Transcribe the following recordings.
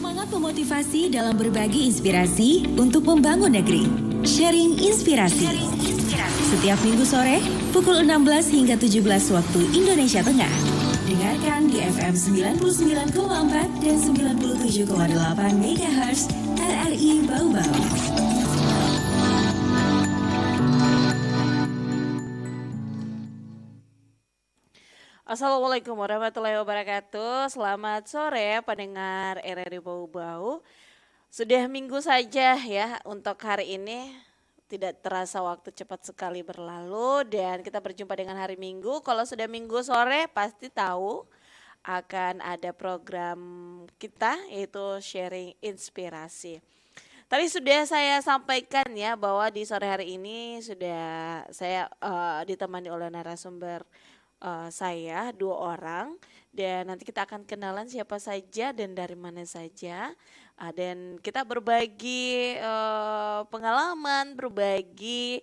Semangat memotivasi dalam berbagi inspirasi untuk membangun negeri. Sharing Inspirasi. Setiap minggu sore, pukul 16 hingga 17 waktu Indonesia Tengah. Dengarkan di FM 99,4 dan 97,8 MHz RRI Bau-Bau. Assalamualaikum warahmatullahi wabarakatuh. Selamat sore pendengar RRI Bau-Bau. Sudah minggu saja ya untuk hari ini. Tidak terasa waktu cepat sekali berlalu dan kita berjumpa dengan hari Minggu. Kalau sudah Minggu sore pasti tahu akan ada program kita yaitu sharing inspirasi. Tadi sudah saya sampaikan ya bahwa di sore hari ini sudah saya ditemani oleh narasumber saya 2 orang dan nanti kita akan kenalan siapa saja dan dari mana saja. Dan kita berbagi pengalaman, berbagi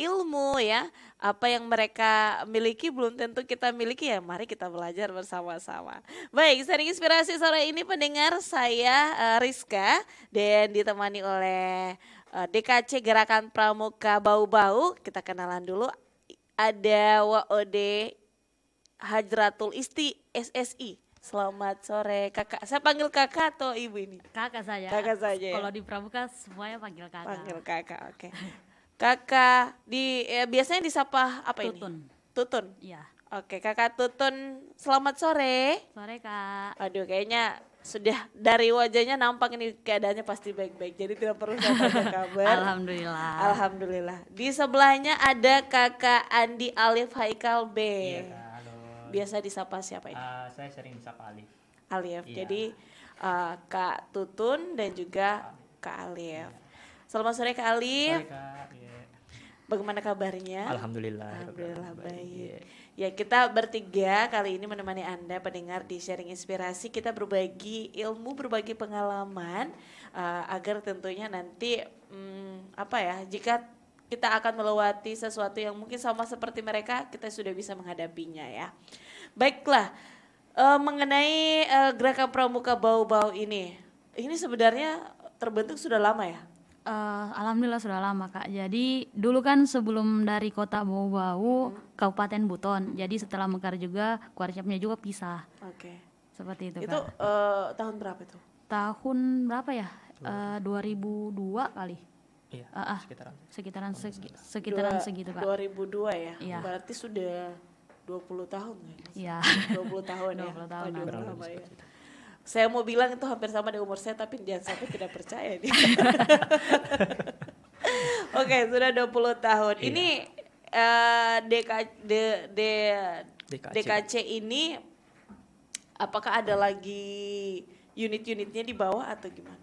ilmu ya. Apa yang mereka miliki belum tentu kita miliki ya. Mari kita belajar bersama-sama. Baik, sharing inspirasi sore ini pendengar saya Rizka dan ditemani oleh DKC Gerakan Pramuka Bau-Bau. Kita kenalan dulu. Ada WOD Hajratul Isti SSI. Selamat sore kakak. Saya panggil kakak atau ibu ini? Kakak saya. Kakak saja ya? Kalau di Pramuka semuanya panggil kakak. Panggil kakak, oke. Kakak biasanya disapa apa Tutun. ini? Tutun. Iya. Oke, kakak Tutun. Selamat sore. Sore kak. Aduh, kayaknya sudah dari wajahnya nampak ini keadaannya pasti baik-baik. Jadi tidak perlu saya tanya kabar. Alhamdulillah. Alhamdulillah. Di sebelahnya ada kakak Andi Alif Haikal B. Iya kak, halo. Biasa disapa siapa ini? Saya sering disapa Alif. Alif. Iya. Jadi Kak Tutun dan juga Kak Alif. Selamat sore Kak Alif. Sore kak. Iya. Bagaimana kabarnya? Alhamdulillah. Alhamdulillah baik. Iya. Ya kita bertiga kali ini menemani Anda pendengar di Sharing Inspirasi. Kita berbagi ilmu, berbagi pengalaman agar tentunya nanti jika kita akan melewati sesuatu yang mungkin sama seperti mereka, kita sudah bisa menghadapinya ya. Baiklah, mengenai Gerakan Pramuka Bau-Bau ini sebenarnya terbentuk sudah lama ya? Alhamdulillah sudah lama kak. Jadi dulu kan sebelum dari kota Bau-Bau, Kabupaten Buton. Jadi setelah mekar juga, Kuarcapnya juga pisah. Oke. Seperti itu Itu kak. tahun berapa itu? Tahun berapa ya? 2002 kali. Iya. Sekitaran segitu kak. 2002 ya? Iya. Berarti sudah 20 tahun ya? Iya. 20 tahun ya? 20 tahun. Waduh, Kurang lama lebih ya. seperti itu. Saya mau bilang itu hampir sama dengan umur saya, tapi jangan sampai tidak percaya nih. Oke, sudah 20 tahun. Iya. Ini DKC ini apakah ada lagi unit-unitnya di bawah atau gimana?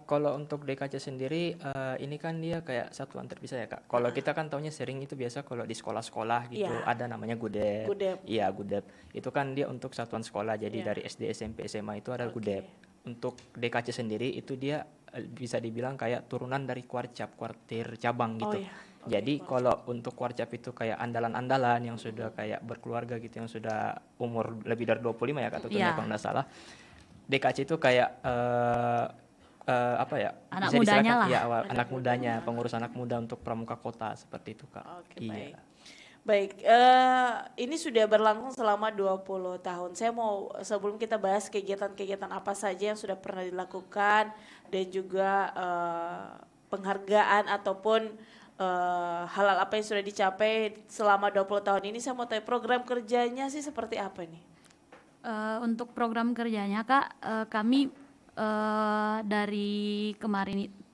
Kalau untuk DKC sendiri, ini kan dia kayak satuan terpisah ya kak. Kalau kita kan taunya sering itu biasa kalau di sekolah-sekolah gitu, Iya. ada namanya Gudep. Gudep. Iya Gudep. Itu kan dia untuk satuan sekolah. Jadi Iya. dari SD, SMP, SMA itu ada Oke. Gudep. Untuk DKC sendiri itu dia bisa dibilang kayak turunan dari Kuarcap, kuartir cabang Oh gitu. iya. Oke, Jadi Kuarcap. kalau untuk Kuarcap itu kayak andalan-andalan yang sudah kayak berkeluarga gitu, yang sudah umur lebih dari 25 ya kak Tutun ya Iya. kalau nggak salah. DKC itu kayak Anak bisa mudanya diserahkan- lah. ya, anak mudanya, pengurus anak muda untuk pramuka kota seperti itu kak. Oke, Iya. baik. Ini sudah berlangsung selama 20 tahun. Saya mau sebelum kita bahas kegiatan-kegiatan apa saja yang sudah pernah dilakukan dan juga penghargaan ataupun hal-hal apa yang sudah dicapai selama 20 tahun ini, saya mau tanya program kerjanya sih seperti apa nih? Untuk program kerjanya kak, kami dari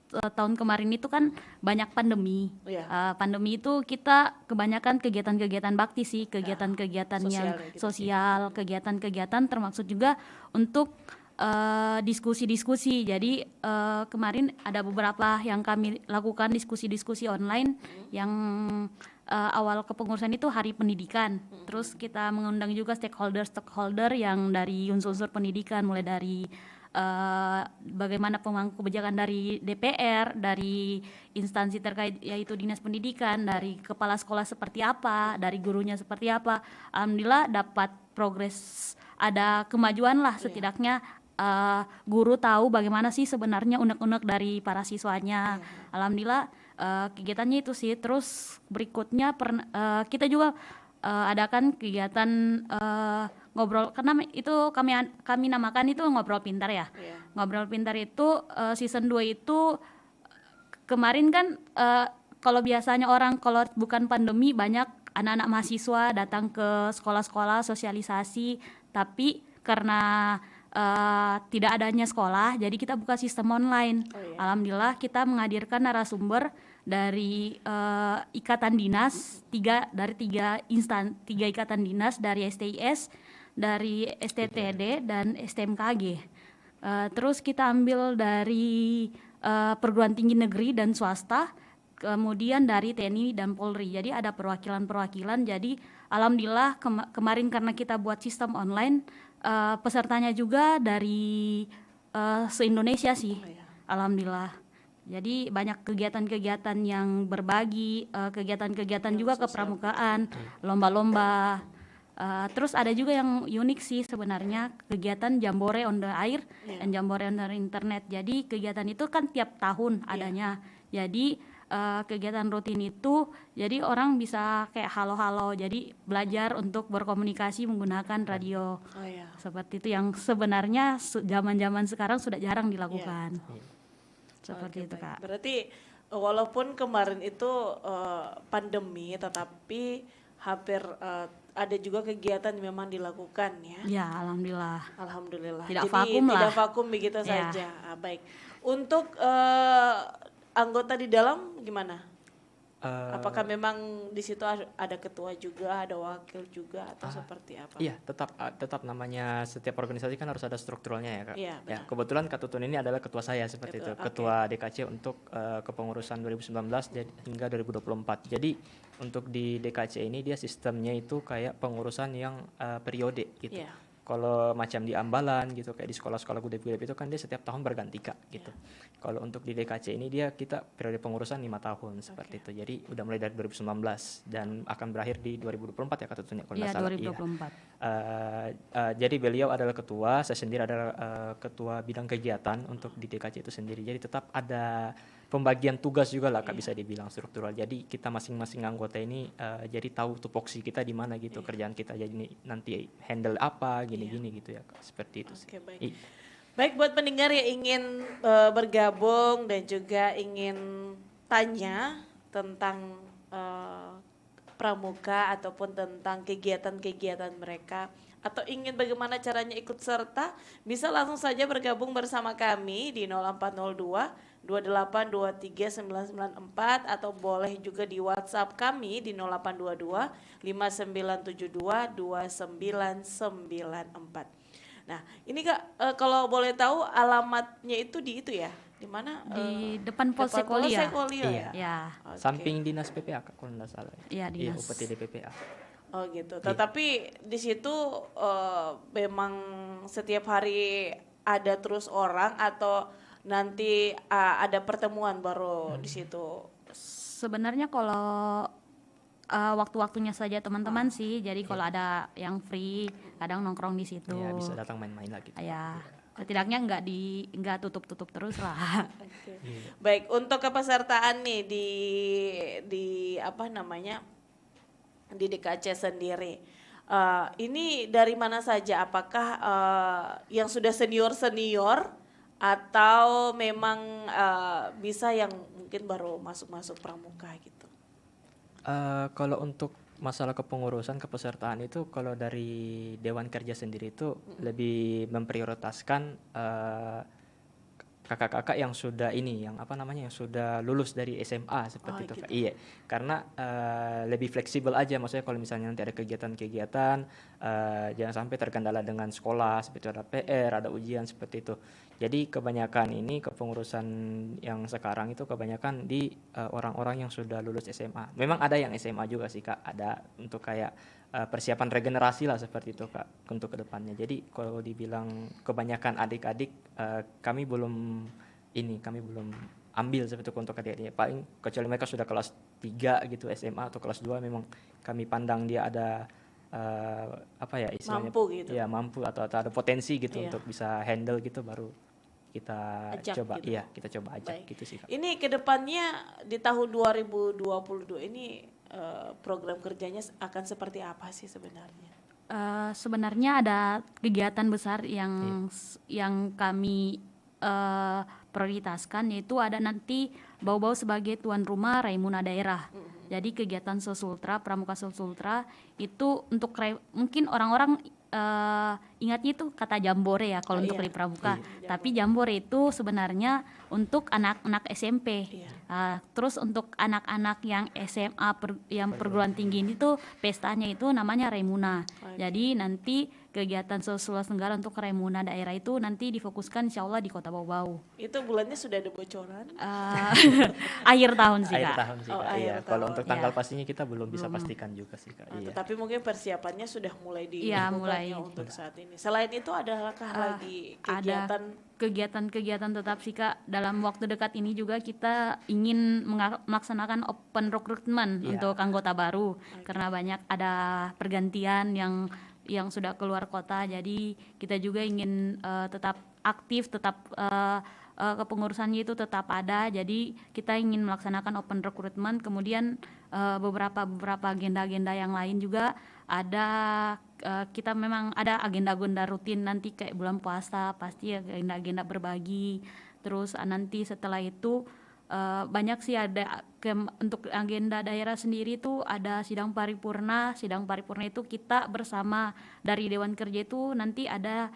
tahun kemarin itu kan banyak pandemi. Iya. Pandemi itu kita kebanyakan kegiatan-kegiatan bakti sih, kegiatan-kegiatan yang Sosial ya gitu sosial, kegiatan-kegiatan termasuk juga untuk diskusi-diskusi. Jadi kemarin ada beberapa yang kami lakukan diskusi-diskusi online yang awal kepengurusan itu hari pendidikan. Terus kita mengundang juga stakeholder yang dari unsur-unsur pendidikan, mulai dari bagaimana pemangku kebijakan dari DPR, dari instansi terkait yaitu Dinas Pendidikan, dari kepala sekolah seperti apa, dari gurunya seperti apa. Alhamdulillah dapat progres, ada kemajuan lah setidaknya guru tahu bagaimana sih sebenarnya unek-unek dari para siswanya. Alhamdulillah kegiatannya itu sih. Terus berikutnya kita juga adakan kegiatan ngobrol, karena itu kami namakan itu ngobrol pintar ya. Iya. Ngobrol pintar itu season 2 itu kemarin kan kalau biasanya orang kalau bukan pandemi banyak anak-anak mahasiswa datang ke sekolah-sekolah sosialisasi, tapi karena tidak adanya sekolah jadi kita buka sistem online. Oh, iya. Alhamdulillah kita menghadirkan narasumber dari ikatan dinas dari tiga ikatan dinas, dari STIS, dari STTD dan STMKG. Terus kita ambil dari perguruan tinggi negeri dan swasta, kemudian dari TNI dan Polri. Jadi ada perwakilan-perwakilan. Jadi alhamdulillah kemarin karena kita buat sistem online, pesertanya juga dari se-Indonesia sih. Oh, iya. Alhamdulillah. Jadi banyak kegiatan-kegiatan yang berbagi, kegiatan-kegiatan juga kepramukaan, lomba-lomba. Terus ada juga yang unik sih sebenarnya, kegiatan Jambore on the air dan Jambore on the internet. Jadi kegiatan itu kan tiap tahun adanya. Jadi kegiatan rutin itu jadi orang bisa kayak halo-halo, jadi belajar untuk berkomunikasi menggunakan radio. Oh, iya. Seperti itu yang sebenarnya zaman-zaman sekarang sudah jarang dilakukan. Seperti Oke, itu, baik. Kak. Berarti walaupun kemarin itu pandemi, tetapi hampir ada juga kegiatan yang memang dilakukan ya. Ya, alhamdulillah. Alhamdulillah. Tidak Jadi vakum tidak lah. vakum begitu Ya. saja. Baik. Untuk anggota di dalam gimana? Apakah memang di situ ada ketua juga, ada wakil juga, atau seperti apa? Iya, tetap namanya setiap organisasi kan harus ada strukturalnya ya, Kak. Iya, Ya, benar. kebetulan Kak Tutun ini adalah ketua saya seperti itu, Oke. ketua DKC untuk kepengurusan 2019 hingga 2024. Jadi untuk di DKC ini dia sistemnya itu kayak pengurusan yang periode gitu. Iya. Kalau macam di Ambalan gitu, kayak di sekolah-sekolah gudeg-gudeg itu kan dia setiap tahun berganti, Kak, gitu. Kalau untuk di DKC ini kita periode pengurusan 5 tahun seperti itu. Jadi udah mulai dari 2019 dan akan berakhir di 2024 ya, Kak Tutun ya, kalau Iya, nggak salah. 2024. Jadi beliau adalah ketua, saya sendiri adalah ketua bidang kegiatan untuk di DKC itu sendiri. Jadi tetap ada pembagian tugas juga lah, Kak, bisa dibilang struktural. Jadi kita masing-masing anggota ini jadi tahu tupoksi kita di mana gitu, kerjaan kita. Jadi nanti handle apa gini-gini gitu ya, Kak. Seperti itu sih. Oke, baik. Baik, buat pendengar yang ingin bergabung dan juga ingin tanya tentang pramuka ataupun tentang kegiatan-kegiatan mereka, atau ingin bagaimana caranya ikut serta, bisa langsung saja bergabung bersama kami di 0402 2823 994, atau boleh juga di WhatsApp kami di 0822 5972 2994. Nah, ini Kak, kalau boleh tahu alamatnya itu di itu ya, di mana? Di depan Polsek depan Kolia. Polsek Kolia ya? Ya, Oke. Samping dinas PPA, Kak, kalau nggak salah. Iya, Iya, dinas. UPTD PPA. Oh gitu. Tetapi di situ memang setiap hari ada terus orang, atau nanti ada pertemuan baru di situ? sebenarnya kalau waktu-waktunya saja teman-teman sih. Jadi kalau ada yang free, kadang nongkrong di situ. Iya, bisa datang main-main lah gitu. Ya, setidaknya nggak tutup-tutup terus lah. Oke. Baik, untuk kepesertaan nih di apa namanya, di DKC sendiri, ini dari mana saja? Apakah yang sudah senior atau memang bisa yang mungkin baru masuk pramuka gitu? Kalau untuk masalah kepengurusan kepesertaan itu, kalau dari Dewan Kerja sendiri itu lebih memprioritaskan kakak-kakak yang sudah yang sudah lulus dari SMA seperti itu, Kak. Iya, karena lebih fleksibel aja, maksudnya kalau misalnya nanti ada kegiatan-kegiatan, jangan sampai terkendala dengan sekolah, seperti ada PR, ada ujian seperti itu. Jadi kebanyakan ini kepengurusan yang sekarang itu kebanyakan di orang-orang yang sudah lulus SMA. Memang ada yang SMA juga sih, Kak, ada untuk kayak persiapan regenerasi lah seperti itu, Kak, untuk kedepannya. Jadi kalau dibilang kebanyakan adik-adik, kami belum ambil seperti itu untuk adik-adiknya. Paling kecuali mereka sudah kelas 3 gitu SMA atau kelas 2, memang kami pandang dia ada apa ya istilahnya, Mampu gitu. ya mampu atau ada potensi gitu Iya. untuk bisa handle gitu, baru kita Ajak coba, gitu. iya kita coba ajak Baik. gitu sih Kak. Ini kedepannya di tahun 2022 ini program kerjanya akan seperti apa sih sebenarnya? Sebenarnya ada kegiatan besar yang kami prioritaskan, yaitu ada nanti Bau-Bau sebagai tuan rumah Raimuna daerah. Jadi kegiatan Sosultra, Pramuka Sosultra itu untuk mungkin orang-orang ingatnya itu kata jambore ya kalau untuk Iya. di Pramuka. Iya. Tapi jambore itu sebenarnya untuk anak-anak SMP. Iya. Terus untuk anak-anak yang SMA yang perguruan tinggi ini tuh pestanya itu namanya Raimuna. Jadi nanti kegiatan Sulawesi Tenggara untuk Raimuna daerah itu nanti difokuskan insya Allah di Kota Bau-Bau. Itu bulannya sudah ada bocoran? Akhir tahun sih Akhir Kak. tahun sih Oh, Kak. akhir Iya, kalau tahun. untuk tanggal Iya. pastinya kita belum bisa pastikan juga sih Kak. Iya. Tapi mungkin persiapannya sudah mulai Iya, dilakukan mulai. ya untuk saat ini. Selain itu adakah lagi kegiatan? Ada kegiatan-kegiatan tetap sih Kak. Dalam waktu dekat ini juga kita ingin melaksanakan open recruitment Iya. untuk anggota baru karena banyak ada pergantian yang sudah keluar kota. Jadi kita juga ingin tetap aktif, tetap kepengurusannya itu tetap ada. Jadi kita ingin melaksanakan open recruitment. Kemudian beberapa agenda-agenda yang lain juga ada. Kita memang ada agenda-agenda rutin nanti kayak bulan puasa pasti agenda-agenda berbagi. Terus nanti setelah itu banyak sih ada untuk agenda daerah sendiri tuh ada sidang paripurna itu kita bersama dari Dewan Kerja itu nanti ada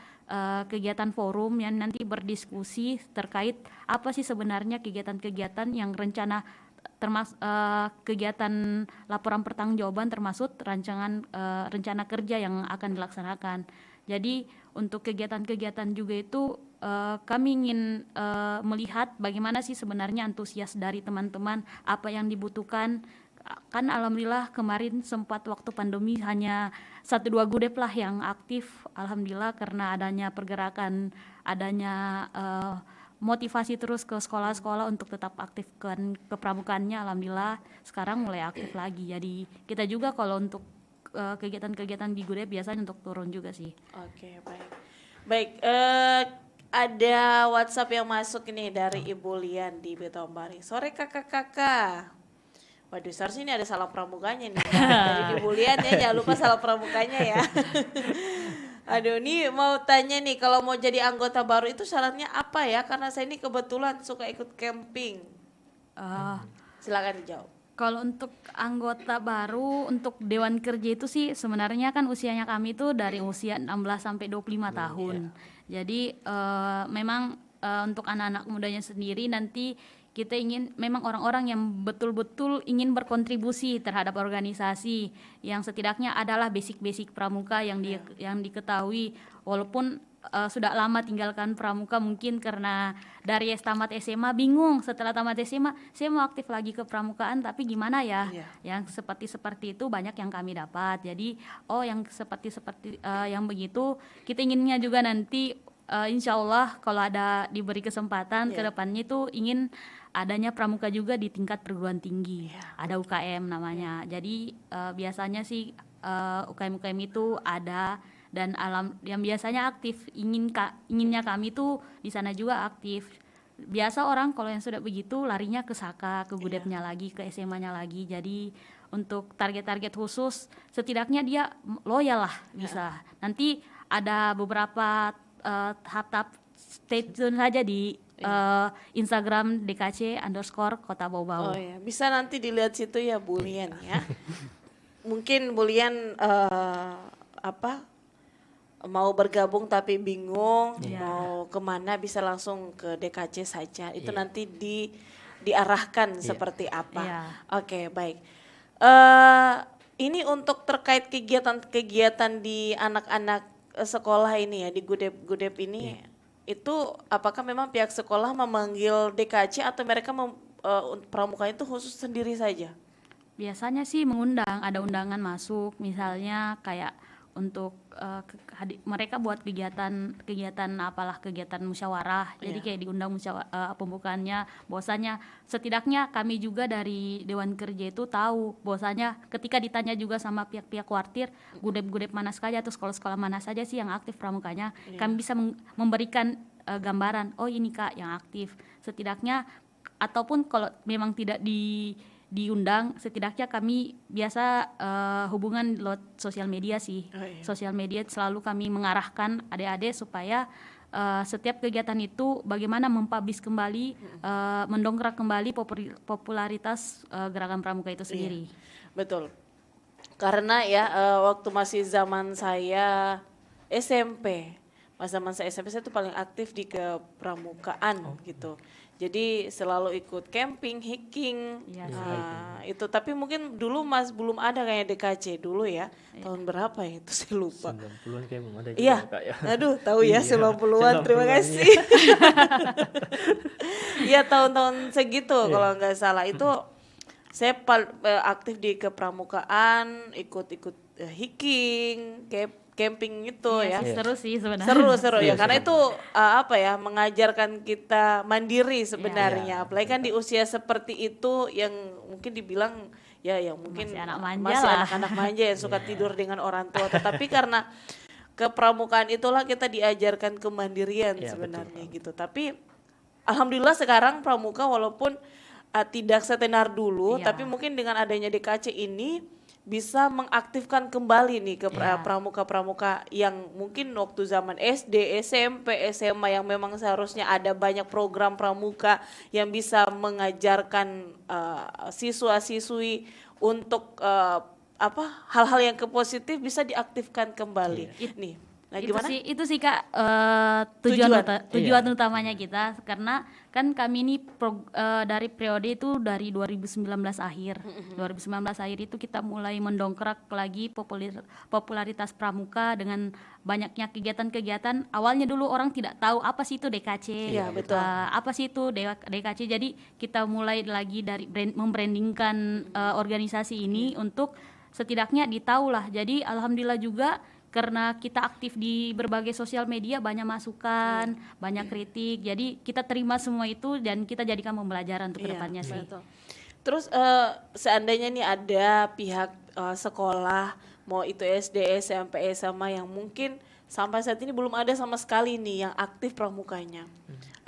kegiatan forum yang nanti berdiskusi terkait apa sih sebenarnya kegiatan-kegiatan yang rencana termasuk kegiatan laporan pertanggungjawaban termasuk rencana kerja yang akan dilaksanakan. Jadi untuk kegiatan-kegiatan juga itu kami ingin melihat bagaimana sih sebenarnya antusias dari teman-teman, apa yang dibutuhkan. Kan alhamdulillah kemarin sempat waktu pandemi hanya 1-2 gudep lah yang aktif, alhamdulillah karena adanya pergerakan, adanya motivasi terus ke sekolah-sekolah untuk tetap aktifkan kepramukaannya, alhamdulillah sekarang mulai aktif lagi. Jadi kita juga kalau untuk kegiatan-kegiatan di Gudep biasanya untuk turun juga sih. Oke, baik. Baik, ada WhatsApp yang masuk ini dari Ibu Lian di Betombari. Sore kakak-kakak. Waduh, seharusnya ini ada salam pramukanya nih. Dari Ibu Lian ya, jangan lupa salam pramukanya ya. Aduh, ini mau tanya nih, kalau mau jadi anggota baru itu syaratnya apa ya? Karena saya ini kebetulan suka ikut camping. Silakan dijawab. Kalau untuk anggota baru untuk Dewan Kerja itu sih sebenarnya kan usianya kami itu dari usia 16 sampai 25 tahun. Jadi memang untuk anak-anak mudanya sendiri nanti kita ingin memang orang-orang yang betul-betul ingin berkontribusi terhadap organisasi yang setidaknya adalah basic-basic pramuka yang diketahui walaupun sudah lama tinggalkan pramuka mungkin karena dari tamat SMA bingung setelah tamat SMA saya mau aktif lagi ke pramukaan tapi gimana ya yang seperti itu banyak yang kami dapat. Jadi yang seperti yang begitu kita inginnya juga nanti insya Allah kalau ada diberi kesempatan ke depannya itu ingin adanya pramuka juga di tingkat perguruan tinggi. Ada UKM namanya. Jadi biasanya sih UKM-UKM itu ada dan yang biasanya aktif inginnya kami tuh di sana juga aktif. Biasa orang kalau yang sudah begitu larinya ke Saka, ke Gudepnya lagi, ke SMA-nya lagi. Jadi untuk target-target khusus setidaknya dia loyal lah bisa. Nanti ada beberapa tahap-tahap stay tune saja di Instagram DKC_Kota Bau-Bau. Oh ya, bisa nanti dilihat situ ya Bu Lian ya. Mungkin Bu Lian mau bergabung tapi bingung mau kemana bisa langsung ke DKC saja. Itu nanti diarahkan seperti apa. Oke, baik. Ini untuk terkait kegiatan-kegiatan di anak-anak sekolah ini ya di Gudep ini. Itu apakah memang pihak sekolah memanggil DKC atau mereka pramuka itu khusus sendiri saja? Biasanya sih mengundang, ada undangan masuk misalnya kayak mereka buat kegiatan apalah, kegiatan musyawarah. Jadi kayak diundang pembukaannya, bahwasanya setidaknya kami juga dari Dewan Kerja itu tahu bahwasanya ketika ditanya juga sama pihak-pihak kuartir, gudep-gudep mana saja atau sekolah-sekolah mana saja sih yang aktif pramukanya, kami bisa memberikan gambaran, oh ini Kak yang aktif. Setidaknya ataupun kalau memang tidak diundang, setidaknya kami biasa hubungan lewat sosial media sih. Sosial media selalu kami mengarahkan adik-adik supaya setiap kegiatan itu bagaimana mempublish kembali, mendongkrak kembali popularitas gerakan pramuka itu sendiri. Betul. Karena ya waktu masih zaman saya SMP, saya tuh paling aktif di kepramukaan gitu. Jadi selalu ikut camping, hiking, itu. Tapi mungkin dulu belum ada kayak DKC dulu ya. Tahun berapa ya itu saya lupa. 90-an kayak belum ada juga Iya, Kak, ya. aduh tahu ya 90-an, terima kasih. Iya tahun-tahun segitu kalau nggak salah itu saya aktif di kepramukaan, ikut hiking, camping itu ya. Seru sih sebenarnya. Seru ya, karena itu mengajarkan kita mandiri sebenarnya. Apalagi kan di usia seperti itu yang mungkin dibilang yang mungkin masih anak-anak manja yang suka tidur dengan orang tua. Tetapi karena kepramukaan itulah kita diajarkan kemandirian sebenarnya gitu. Tapi alhamdulillah sekarang pramuka walaupun tidak setenar dulu, tapi mungkin dengan adanya DKC ini bisa mengaktifkan kembali nih ke pramuka-pramuka yang mungkin waktu zaman SD, SMP, SMA yang memang seharusnya ada banyak program pramuka yang bisa mengajarkan siswa-siswi untuk hal-hal yang positif bisa diaktifkan kembali. Nih, nah gimana? Itu sih Kak tujuan utamanya kita, karena kan kami ini dari periode itu dari 2019 akhir. 2019 akhir itu kita mulai mendongkrak lagi popularitas pramuka dengan banyaknya kegiatan-kegiatan. Awalnya dulu orang tidak tahu apa sih itu DKC. Iya, betul. Apa sih itu DKC. Jadi kita mulai lagi dari membrandingkan organisasi ini untuk setidaknya ditahulah. Jadi alhamdulillah juga karena kita aktif di berbagai sosial media, banyak masukan, banyak kritik. Jadi kita terima semua itu dan kita jadikan pembelajaran untuk kedepannya sih. Betul. Terus seandainya nih ada pihak sekolah, mau itu SD, SMP, SMA yang mungkin sampai saat ini belum ada sama sekali nih yang aktif pramukanya.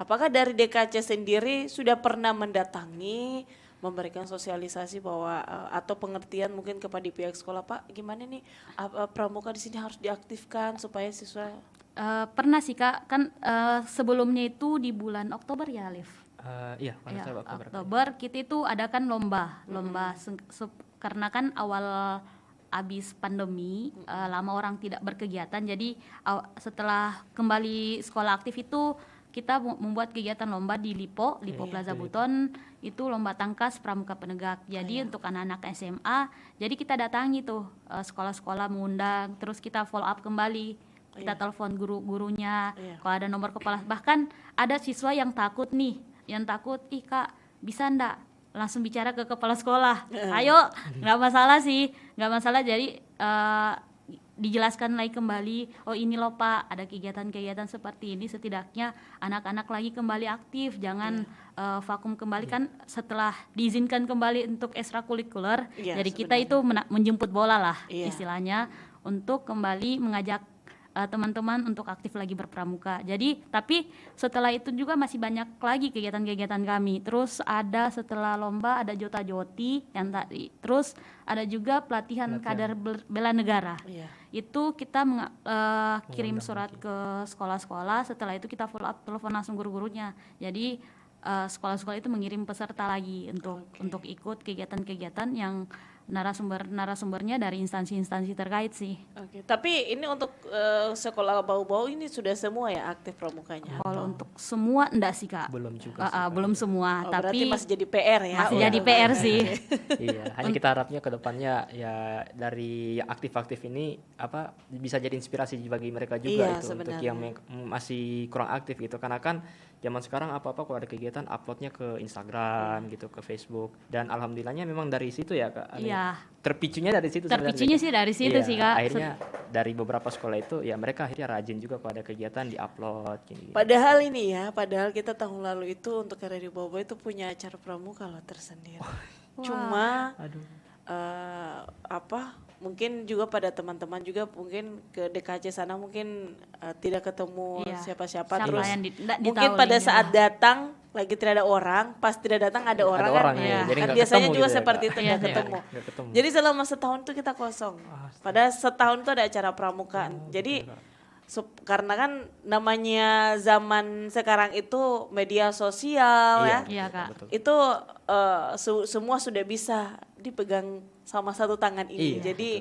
Apakah dari DKC sendiri sudah pernah mendatangi, memberikan sosialisasi bahwa atau pengertian mungkin kepada pihak sekolah, Pak, gimana nih pramuka di sini harus diaktifkan supaya siswa? Pernah sih Kak, kan sebelumnya itu di bulan Oktober ya, Alif. Iya, Oktober kita itu adakan lomba karena kan awal habis pandemi, lama orang tidak berkegiatan, jadi setelah kembali sekolah aktif itu kita membuat kegiatan lomba di Lipo Plaza Buton, itu lomba tangkas pramuka penegak. Jadi untuk anak-anak SMA, jadi kita datangi tuh sekolah-sekolah mengundang, terus kita follow up kembali, kita telepon guru-gurunya, kalau ada nomor kepala. Bahkan ada siswa yang takut nih, ih Kak bisa ndak langsung bicara ke kepala sekolah, ayo, nggak masalah sih, nggak masalah. Jadi dijelaskan lagi kembali, oh ini loh Pak, ada kegiatan-kegiatan seperti ini, setidaknya anak-anak lagi kembali aktif, jangan vakum kembali. Kan setelah diizinkan kembali untuk ekstrakurikuler, jadi kita itu menjemput bola lah istilahnya, untuk kembali mengajak teman-teman untuk aktif lagi berpramuka. Jadi tapi setelah itu juga masih banyak lagi kegiatan-kegiatan kami. Terus ada setelah lomba ada jota-joti yang tadi. Terus ada juga pelatihan kader bela negara. Itu kita kirim surat ke sekolah-sekolah. Setelah itu kita follow up, telepon langsung guru-gurunya. Jadi sekolah-sekolah itu mengirim peserta lagi untuk ikut kegiatan-kegiatan yang narasumbernya dari instansi-instansi terkait sih. Tapi ini untuk sekolah bau-bau ini sudah semua ya aktif pramukanya? Kalau untuk semua enggak sih Kak. Belum juga. Belum semua, berarti tapi masih jadi PR ya? Masih jadi PR sih. Iya, hanya kita harapnya ke depannya ya dari yang aktif-aktif ini bisa jadi inspirasi bagi mereka juga, itu untuk yang masih kurang aktif gitu. Karena kan zaman sekarang apa-apa kalau ada kegiatan uploadnya ke Instagram gitu, ke Facebook, dan alhamdulillahnya memang dari situ ya Kak. Iya. Terpicunya dari situ sebenarnya. Terpicunya sih dari situ Iya, sih Kak. akhirnya dari beberapa sekolah itu ya mereka akhirnya rajin juga kalau ada kegiatan di-upload gini. Padahal ini ya, padahal kita tahun lalu itu untuk RRI Bau-Bau itu punya acara pramuka loh tersendiri. Cuma Aduh. mungkin juga pada teman-teman juga mungkin ke DKC sana mungkin tidak ketemu Iya. siapa-siapa, Siapa terus yang nggak mungkin ditahu pada ini saat lah. datang lagi tidak ada orang, pas tidak datang ada orang kan, orang, iya. Jadi kan nggak biasanya ketemu juga gitu ya, seperti Kak. itu Iya, nggak iya. ketemu. Nggak ketemu. Jadi selama setahun itu kita kosong. Padahal setahun itu ada acara pramukaan. Jadi karena kan namanya zaman sekarang itu media sosial ya. Iya Kak. Betul. Itu semua sudah bisa dipegang sama satu tangan ini. Iya, Jadi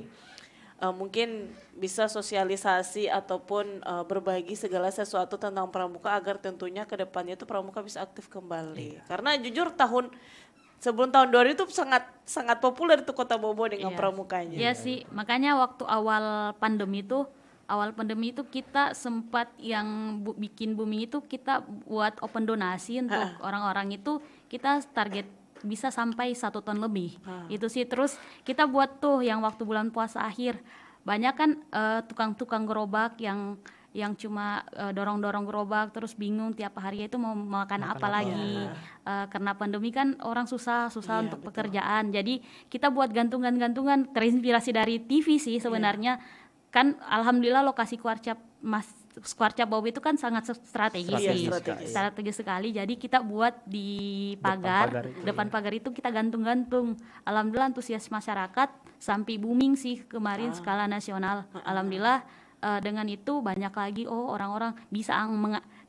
mungkin bisa sosialisasi ataupun berbagi segala sesuatu tentang pramuka agar tentunya ke depannya itu pramuka bisa aktif kembali. Karena jujur sebelum tahun 2000 itu sangat sangat populer tuh Kota Bau-Bau dengan Iya. pramukanya. Iya sih, makanya waktu awal pandemi itu kita sempat yang bikin booming itu kita buat open donasi untuk orang-orang itu, kita target bisa sampai 1 ton lebih. Itu sih, terus kita buat tuh yang waktu bulan puasa akhir. Banyak kan tukang-tukang gerobak yang cuma dorong-dorong gerobak terus bingung tiap hari itu mau makan apa lagi. Karena pandemi kan orang susah Iya, untuk betul. pekerjaan. Jadi kita buat gantungan-gantungan terinspirasi dari TV sih sebenarnya. Kan alhamdulillah lokasi Skuarcap Bau itu kan sangat strategis Iya, sih. strategis. Strategis sekali. Jadi kita buat di pagar, pagar itu, depan pagar itu kita gantung-gantung. Alhamdulillah antusias masyarakat sampai booming sih kemarin skala nasional. Alhamdulillah dengan itu banyak lagi orang-orang bisa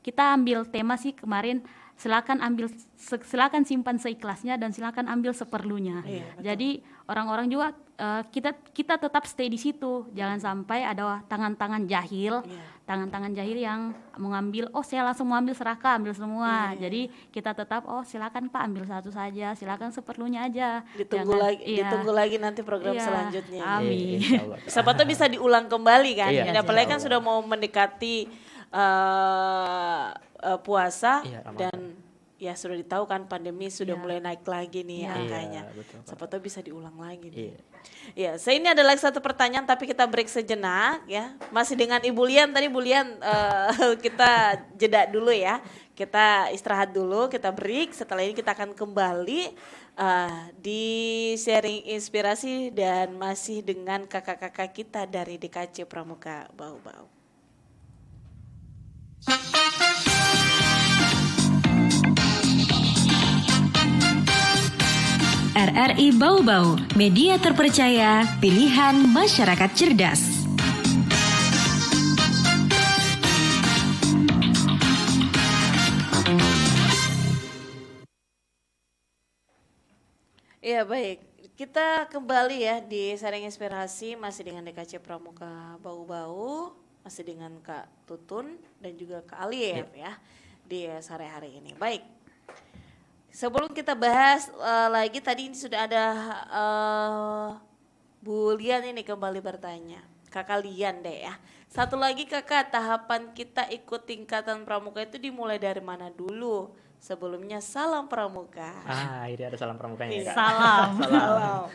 kita ambil tema sih kemarin, silakan simpan seikhlasnya dan silakan ambil seperlunya. Iya, betul. Jadi orang-orang juga kita tetap stay di situ, jangan sampai ada tangan-tangan jahil, tangan-tangan jahil yang mengambil, saya langsung mau ambil serahkan, ambil semua. Jadi kita tetap silakan Pak ambil satu saja, silakan seperlunya aja. Ditunggu lagi nanti program Iya. selanjutnya. Amin. Insyaallah. Siapa tahu bisa diulang kembali kan. Iya, Apalagi kan insyaallah. sudah mau mendekati puasa Iya, Ramadan. dan ya sudah ditahu kan pandemi sudah mulai naik lagi nih Iya. angkanya. Iya, betul, Kak. Siapa tahu bisa diulang lagi nih. Iya. Ya, saya ini adalah satu pertanyaan tapi kita break sejenak ya. Masih dengan Ibu Lian tadi Bu Lian kita jeda dulu ya. Kita istirahat dulu, kita break. Setelah ini kita akan kembali di sharing inspirasi dan masih dengan kakak-kakak kita dari DKC Pramuka Bau-Bau. RRI Bau-Bau, media terpercaya, pilihan masyarakat cerdas. Iya baik, kita kembali ya di sharing inspirasi masih dengan DKC Pramuka Bau-Bau, masih dengan Kak Tutun dan juga Kak Alif ya di sore hari ini. Baik, sebelum kita bahas lagi tadi ini sudah ada Bu Lian ini kembali bertanya. Kakak Lian deh ya. Satu lagi Kakak, tahapan kita ikut tingkatan pramuka itu dimulai dari mana dulu? Sebelumnya salam pramuka. Ini ada salam pramukanya ya, Kak. Salam. Salam.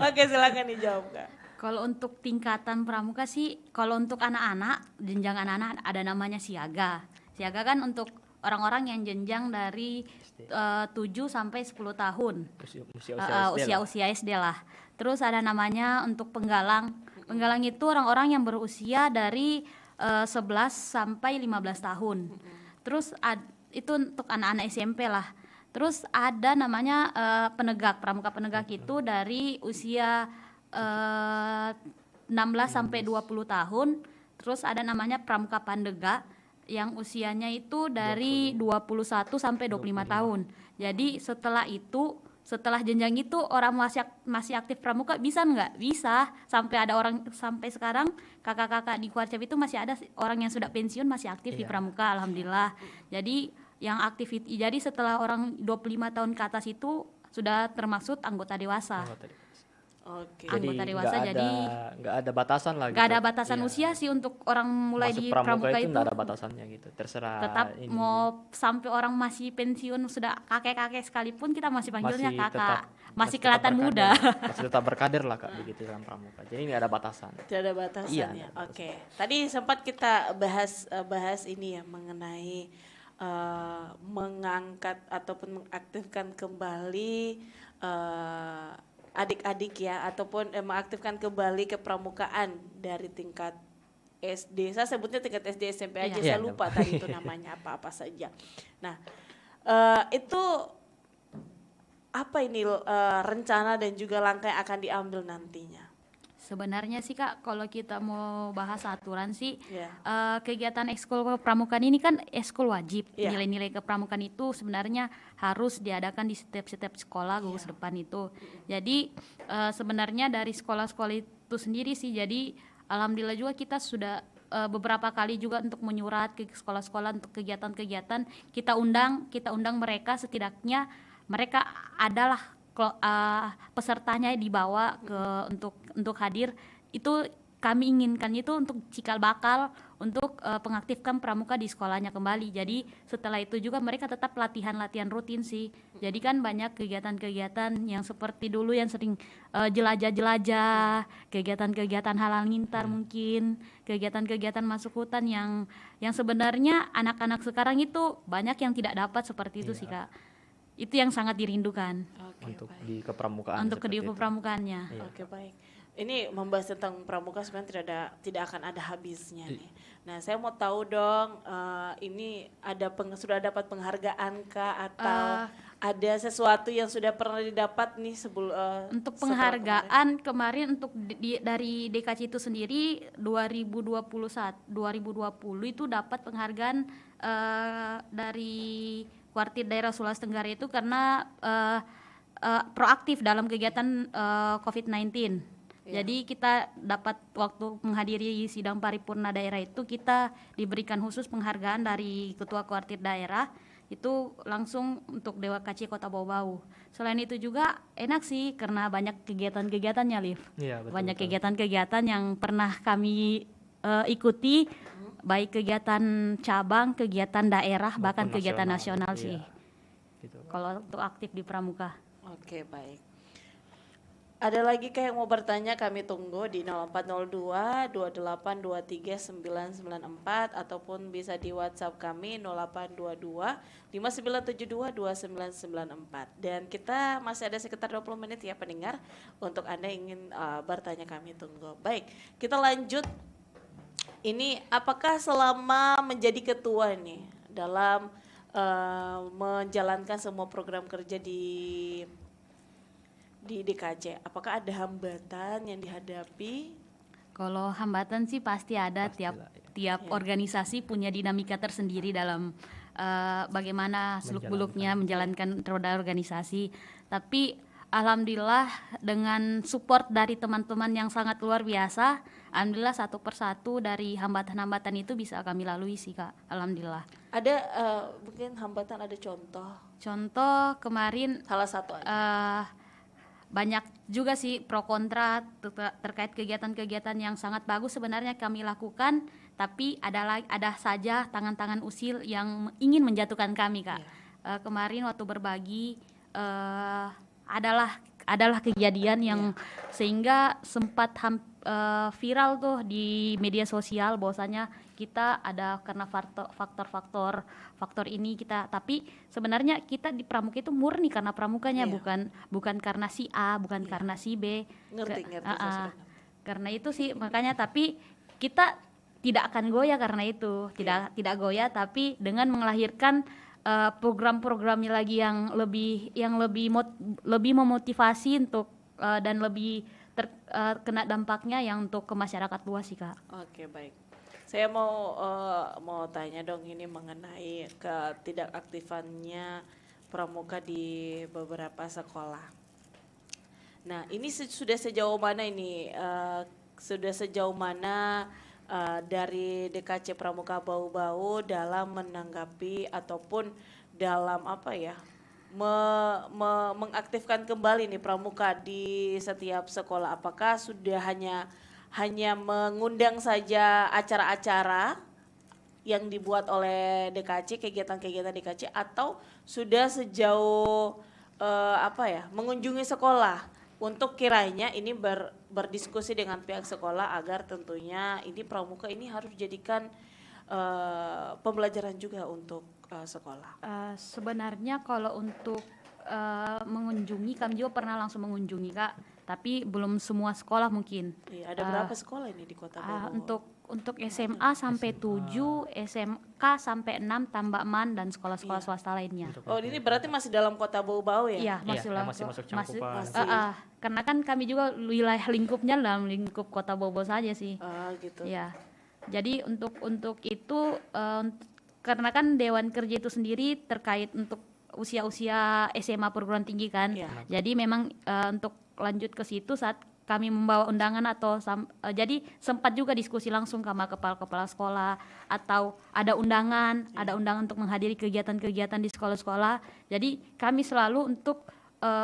Oke, silakan dijawab Kak. Kalau untuk tingkatan pramuka sih, kalau untuk anak-anak, jenjang anak-anak ada namanya siaga. Siaga kan untuk orang-orang yang jenjang dari 7 sampai 10 tahun. Usia SD lah. Terus ada namanya untuk penggalang. Penggalang itu orang-orang yang berusia dari 11 sampai 15 tahun. Terus itu untuk anak-anak SMP lah. Terus ada namanya penegak, pramuka penegak itu dari usia 16 sampai 20 tahun. Terus ada namanya pramuka pandega yang usianya itu dari 21 sampai 25 tahun. Jadi setelah jenjang itu orang masih aktif pramuka bisa nggak? Bisa. Sampai sekarang kakak-kakak di Skuarcap itu masih ada orang yang sudah pensiun masih aktif di pramuka, alhamdulillah. Jadi yang aktif jadi setelah orang 25 tahun ke atas itu sudah termasuk anggota dewasa. Oke. Jadi Anggota dewasa, jadi nggak ada batasan lah nggak gitu. ada batasan Iya. usia sih untuk orang mulai Masuk di pramuka pramuka itu itu. nggak ada batasannya gitu. Terserah Tetap ini mau sampai orang masih pensiun sudah kakek-kakek sekalipun kita masih panggilnya masih tetap kakak, masih tetap kelihatan berkader muda. lah. Masih tetap berkader lah Kak begitu dalam pramuka. Jadi nggak ada batasan. Tidak ada batasan Iya, ya. nggak ada Oke. Tadi sempat kita bahas ini ya mengenai mengangkat ataupun mengaktifkan kembali adik-adik ya ataupun mengaktifkan kembali kepramukaan dari tingkat SD. Saya sebutnya tingkat SD SMP aja. Iya. Saya Iya, lupa nggak tadi itu namanya apa saja. Nah, itu apa ini rencana dan juga langkah yang akan diambil nantinya? Sebenarnya sih Kak, kalau kita mau bahas aturan sih, Ya. kegiatan ekskul kepramukaan ini kan ekskul wajib. Iya. Nilai-nilai kepramukaan itu sebenarnya harus diadakan di setiap sekolah gugus Iya. depan itu. Jadi sebenarnya dari sekolah-sekolah itu sendiri sih, jadi alhamdulillah juga kita sudah beberapa kali juga untuk menyurat ke sekolah-sekolah untuk kegiatan-kegiatan kita undang mereka, setidaknya mereka adalah pesertanya dibawa ke untuk hadir. Itu kami inginkan itu untuk cikal bakal untuk pengaktifkan pramuka di sekolahnya kembali. Jadi setelah itu juga mereka tetap latihan rutin sih. Jadi kan banyak kegiatan-kegiatan yang seperti dulu yang sering jelajah-jelajah, kegiatan-kegiatan halal ngintar mungkin, kegiatan-kegiatan masuk hutan yang sebenarnya anak-anak sekarang itu banyak yang tidak dapat seperti itu sih Kak. Itu yang sangat dirindukan Oke, untuk baik. di kepramukaan untuk seperti itu. kepramukaannya. Iya. Oke, baik. Ini membahas tentang pramuka sebenarnya tidak akan ada habisnya nih. Nah, saya mau tahu dong, ini sudah dapat penghargaan kah atau ada sesuatu yang sudah pernah didapat nih sebelum Untuk penghargaan kemarin untuk dari DKC itu sendiri 2020 itu dapat penghargaan dari Kuartir Daerah Sulawesi Tenggara itu karena proaktif dalam kegiatan COVID-19. Jadi kita dapat waktu menghadiri sidang paripurna daerah itu kita diberikan khusus penghargaan dari Ketua Kuartir Daerah itu langsung untuk Dewa KC Kota Bau-Bau. Selain itu juga enak sih karena banyak kegiatan-kegiatannya, Liv. Iya, betul, Banyak betul. kegiatan-kegiatan yang pernah kami ikuti, baik kegiatan cabang, kegiatan daerah, Maupun bahkan kegiatan nasional iya. sih. Gitu. Kalau untuk aktif di pramuka. Oke, baik. Ada lagi kayak mau bertanya, kami tunggu di 0402 2823 994 ataupun bisa di WhatsApp kami 0822 5972 2994. Dan kita masih ada sekitar 20 menit ya pendengar untuk Anda yang ingin bertanya, kami tunggu. Baik, kita lanjut. Ini apakah selama menjadi ketua nih dalam menjalankan semua program kerja di DKC, apakah ada hambatan yang dihadapi? Kalau hambatan sih pasti ada, Pastilah, tiap organisasi punya dinamika tersendiri dalam bagaimana seluk-beluknya menjalankan roda organisasi. Tapi alhamdulillah dengan support dari teman-teman yang sangat luar biasa, alhamdulillah satu persatu dari hambatan-hambatan itu bisa kami lalui sih Kak, alhamdulillah. Ada mungkin hambatan, ada contoh Contoh kemarin salah satu aja. banyak juga sih pro kontra terkait kegiatan-kegiatan yang sangat bagus sebenarnya kami lakukan, tapi ada saja tangan-tangan usil yang ingin menjatuhkan kami Kak. Kemarin waktu berbagi adalah kejadian yang sehingga sempat viral tuh di media sosial bahwasanya kita ada karena faktor ini kita, tapi sebenarnya kita di pramuka itu murni karena pramukanya, bukan karena si A, bukan karena si B. Ngerti, saya sudah. Karena itu sih makanya, tapi kita tidak akan goyah karena itu, tidak goyah, tapi dengan melahirkan program-programnya lagi yang lebih memotivasi untuk dan lebih kena dampaknya yang untuk ke masyarakat luas sih Kak. Oke, baik. Saya mau tanya dong ini mengenai ketidakaktifannya pramuka di beberapa sekolah. Nah, ini sudah sejauh mana ini? Sudah sejauh mana dari DKC Pramuka Bau-Bau dalam menanggapi ataupun dalam mengaktifkan kembali nih pramuka di setiap sekolah? Apakah sudah hanya mengundang saja acara-acara yang dibuat oleh DKC, kegiatan-kegiatan DKC, atau sudah sejauh mengunjungi sekolah untuk kiranya ini berdiskusi dengan pihak sekolah agar tentunya ini pramuka ini harus dijadikan pembelajaran juga untuk sekolah. Sebenarnya kalau untuk mengunjungi, kami juga pernah langsung mengunjungi Kak, tapi belum semua sekolah mungkin. Iya, ada berapa sekolah ini di Kota Bogor? Untuk SMA sampai 7, SMK sampai 6, tambak man dan sekolah-sekolah swasta lainnya. Oh, ini berarti masih dalam Kota Bau-Bau ya? Iya, Iya, masih masuk cakupan. karena kan kami juga wilayah lingkupnya dalam lingkup Kota Bobo saja sih. Gitu. Ya. Jadi untuk itu karena kan Dewan Kerja itu sendiri terkait untuk usia-usia SMA perguruan tinggi kan. Iya. Jadi memang untuk lanjut ke situ saat kami membawa undangan atau jadi sempat juga diskusi langsung sama kepala-kepala sekolah atau ada undangan untuk menghadiri kegiatan-kegiatan di sekolah-sekolah. Jadi kami selalu untuk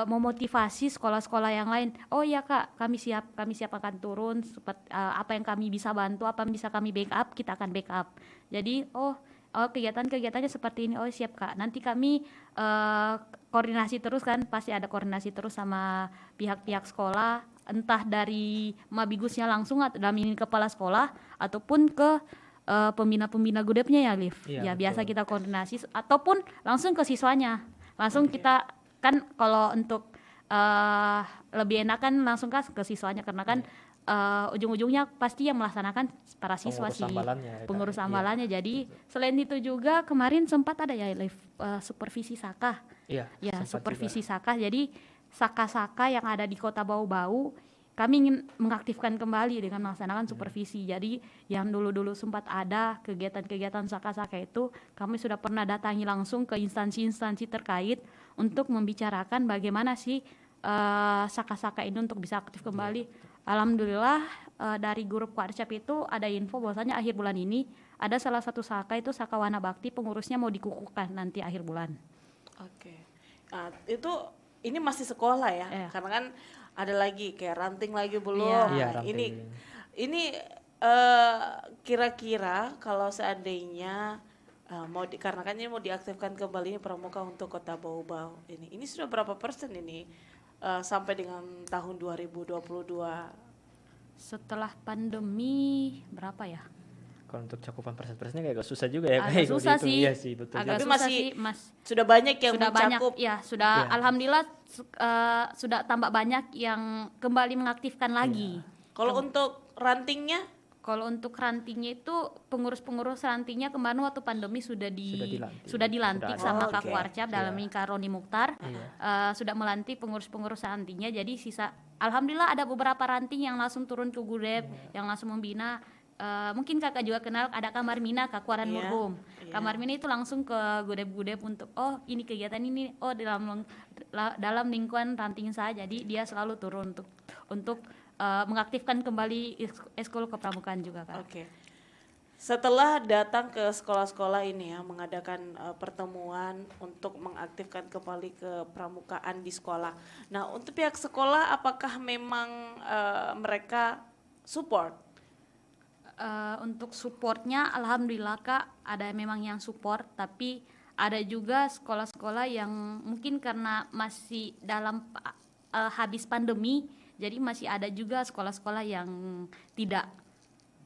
memotivasi sekolah-sekolah yang lain. Oh iya Kak, kami siap akan turun. Apa yang kami bisa bantu, apa yang bisa kami backup, kita akan backup. Jadi kegiatan-kegiatannya seperti ini. Oh siap Kak. Nanti kami koordinasi terus kan, pasti ada koordinasi terus sama pihak-pihak sekolah, entah dari Mabigusnya langsung atau dalam ini kepala sekolah ataupun ke pembina-pembina gudepnya ya Liv. Iya, Ya biasa betul. kita koordinasi ataupun langsung ke siswanya. Langsung kita kan kalau untuk lebih enak kan langsung ke siswanya karena kan ujung-ujungnya pasti yang melaksanakan para siswa Pengurus sih, ambalannya ya, Kak. pengurus Iya. ambalannya. Jadi selain itu juga kemarin sempat ada ya Liv, supervisi Saka. Iya, Ya, sempat supervisi juga. Saka. Jadi Saka-Saka yang ada di Kota Bau-Bau kami ingin mengaktifkan kembali dengan melaksanakan supervisi. Jadi yang dulu-dulu sempat ada kegiatan-kegiatan Saka-Saka itu kami sudah pernah datangi langsung ke instansi-instansi terkait untuk membicarakan bagaimana sih Saka-Saka ini untuk bisa aktif kembali. Alhamdulillah dari grup WhatsApp itu ada info bahwasanya akhir bulan ini ada salah satu Saka itu Saka Wana Bakti, pengurusnya mau dikukuhkan nanti akhir bulan. Oke. Nah, ini masih sekolah ya, Iya. karena kan ada lagi kayak ranting lagi belum. Iya. Iya, Nah, ranting. ini kira-kira kalau seandainya karena kan ini mau diaktifkan kembali ini pramuka untuk Kota Bau-Bau ini sudah berapa persen ini sampai dengan tahun 2022? Setelah pandemi berapa ya? Kalau untuk cakupan persen-persennya kayak agak susah juga ya. Agak kayak kalau susah dihitung. sih. Iya sih, betul. Agak Tapi susah masih sih, Mas. Sudah banyak yang Sudah banyak, mencakup. ya sudah. Iya. Alhamdulillah sudah tambah banyak yang kembali mengaktifkan lagi. Kalau untuk rantingnya, Kalau untuk rantingnya itu pengurus-pengurus rantingnya kemarin waktu pandemi sudah dilantik. dilantik Sudah sama ada. Kak Oke. Warcap dalam Iya. lingkar Roni Mukhtar. Sudah melantik pengurus-pengurus rantingnya. Jadi alhamdulillah ada beberapa ranting yang langsung turun ke Gudep, yang langsung membina. Mungkin kakak juga kenal ada Kamar Mina, Kakuaran Iya, Murhum. iya. Kamar Mina itu langsung ke Gudep-Gudep untuk ini kegiatan ini dalam lingkungan ranting saya. Jadi dia selalu turun untuk mengaktifkan kembali eskul kepramukaan juga Kak. oke. Setelah datang ke sekolah-sekolah ini ya, mengadakan pertemuan untuk mengaktifkan kembali kepramukaan di sekolah. Nah, untuk pihak sekolah apakah memang mereka support? Untuk supportnya alhamdulillah Kak ada memang yang support, tapi ada juga sekolah-sekolah yang mungkin karena masih dalam habis pandemi, jadi masih ada juga sekolah-sekolah yang tidak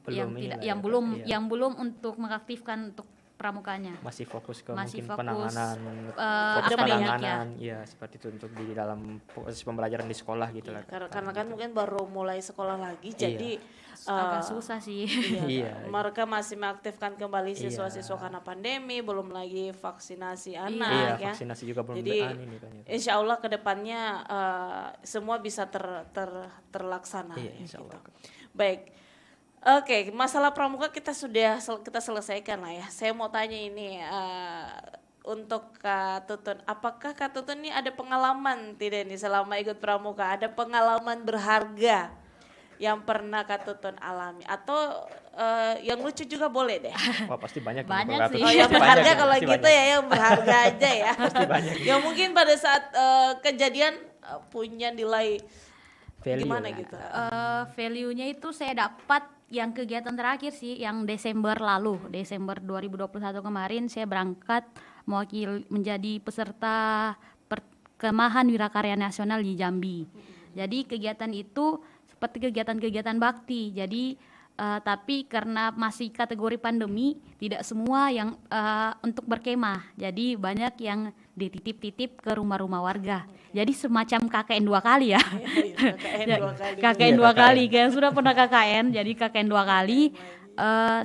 Belum inilah ya, yang Kak. belum Iya. yang belum untuk mengaktifkan untuk pramukanya. Masih fokus ke Masih mungkin fokus, penanganan, fokus akademik penanganan, ya seperti itu untuk di dalam proses pembelajaran di sekolah gitu lah. Kak. Karena kan mungkin baru mulai sekolah lagi, Iya. jadi Agak susah sih. Iya. mereka masih mengaktifkan kembali Iya. siswa-siswa karena pandemi, belum lagi vaksinasi Iya, anak ya. vaksinasi juga belum Jadi ini kan ya. insya Allah kedepannya semua bisa terlaksana. Iya, ya, insya Allah. gitu. Baik. Oke, masalah pramuka kita selesaikan lah ya. Saya mau tanya ini untuk Kak Tutun, apakah Kak Tutun ini ada pengalaman tidak nih selama ikut pramuka? Ada pengalaman berharga yang pernah Kak Tutun alami atau yang lucu juga boleh deh. Wah pasti banyak. Banyak Kalau sih. Kak Oh Tutun yang pasti berharga banyak, kalau pasti gitu banyak. ya yang berharga aja ya. Pasti banyak. Yang mungkin pada saat kejadian punya nilai Value gimana ya. gitu. Value-nya itu saya dapat yang kegiatan terakhir sih, yang Desember lalu, Desember 2021 kemarin saya berangkat menjadi peserta perkemahan Wirakarya Nasional di Jambi. Jadi kegiatan itu seperti kegiatan-kegiatan bakti. Jadi tapi karena masih kategori pandemi, tidak semua yang untuk berkemah. Jadi banyak yang dititip-titip ke rumah-rumah warga. Jadi semacam KKN 2 kali ya. KKN 2 kali. KKN Iya, 2 kali, KKN. kayak sudah pernah KKN, jadi KKN 2 kali.